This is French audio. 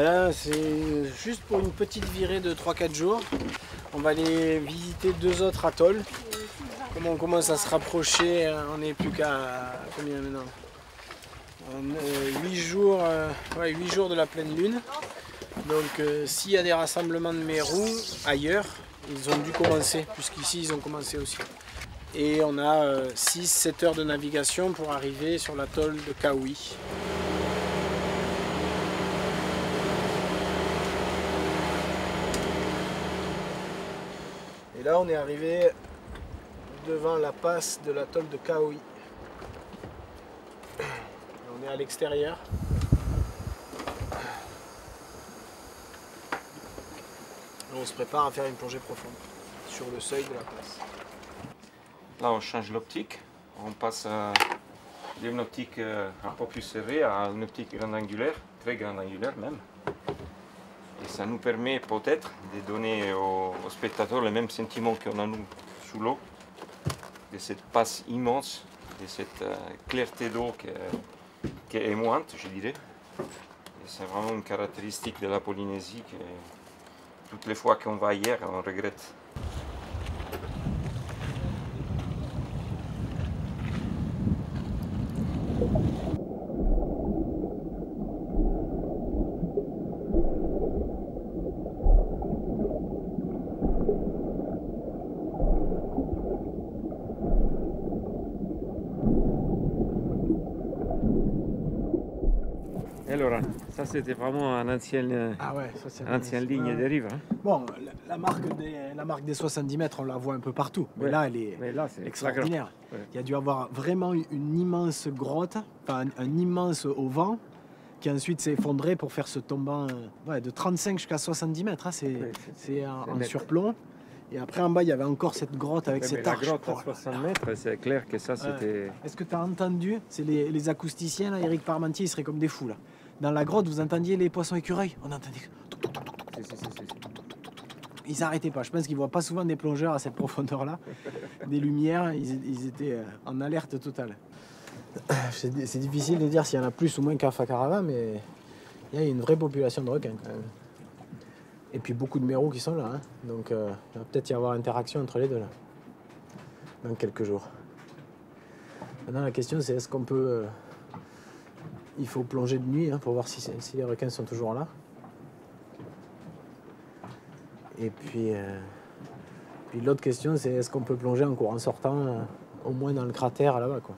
Voilà, c'est juste pour une petite virée de 3-4 jours. On va aller visiter 2 autres atolls. Comme on commence à se rapprocher, on n'est plus qu'à combien maintenant 8 jours, 8 jours de la pleine lune. Donc s'il y a des rassemblements de mérous ailleurs, ils ont dû commencer, puisqu'ici ils ont commencé aussi. Et on a 6-7 heures de navigation pour arriver sur l'atoll de Kawi. Et là on est arrivé devant la passe de l'atoll de Kawi. On est à l'extérieur. On se prépare à faire une plongée profonde sur le seuil de la passe. Là, on change l'optique. On passe d'une optique un peu plus serrée à une optique grande angulaire, très grande angulaire même. Et ça nous permet peut-être de donner aux spectateurs le même sentiment qu'on a nous sous l'eau, de cette passe immense, de cette clarté d'eau qui est émouvante, je dirais. C'est vraiment une caractéristique de la Polynésie que toutes les fois qu'on va ailleurs, on regrette. Et Laurent, ça c'était vraiment une ancienne, ligne de rive. Hein. Bon, la marque des 70 mètres, on la voit un peu partout. Mais là, elle est extraordinaire. Ouais. Il y a dû avoir vraiment une immense grotte, enfin un immense auvent, qui ensuite s'est effondré pour faire ce tombant de 35 jusqu'à 70 mètres. Hein. C'est en surplomb. Et après, en bas, il y avait encore cette grotte avec cette arche. La grotte à 60 mètres, c'est clair que ça, c'était... Est-ce que tu as entendu? C'est les acousticiens, là, Éric Parmentier, ils seraient comme des fous, là. Dans la grotte, vous entendiez les poissons écureuils? On entendait... Ils n'arrêtaient pas. Je pense qu'ils ne voient pas souvent des plongeurs à cette profondeur-là. Des lumières, ils étaient en alerte totale. C'est difficile de dire s'il y en a plus ou moins qu'à Fakarava, mais il y a une vraie population de requins, quand même. Et puis beaucoup de mérous qui sont là, hein. Donc il va peut-être y avoir interaction entre les deux là, dans quelques jours. Maintenant la question c'est est-ce qu'on peut... il faut plonger de nuit pour voir si les requins sont toujours là. Et puis l'autre question c'est est-ce qu'on peut plonger en courant sortant, au moins dans le cratère là-bas quoi.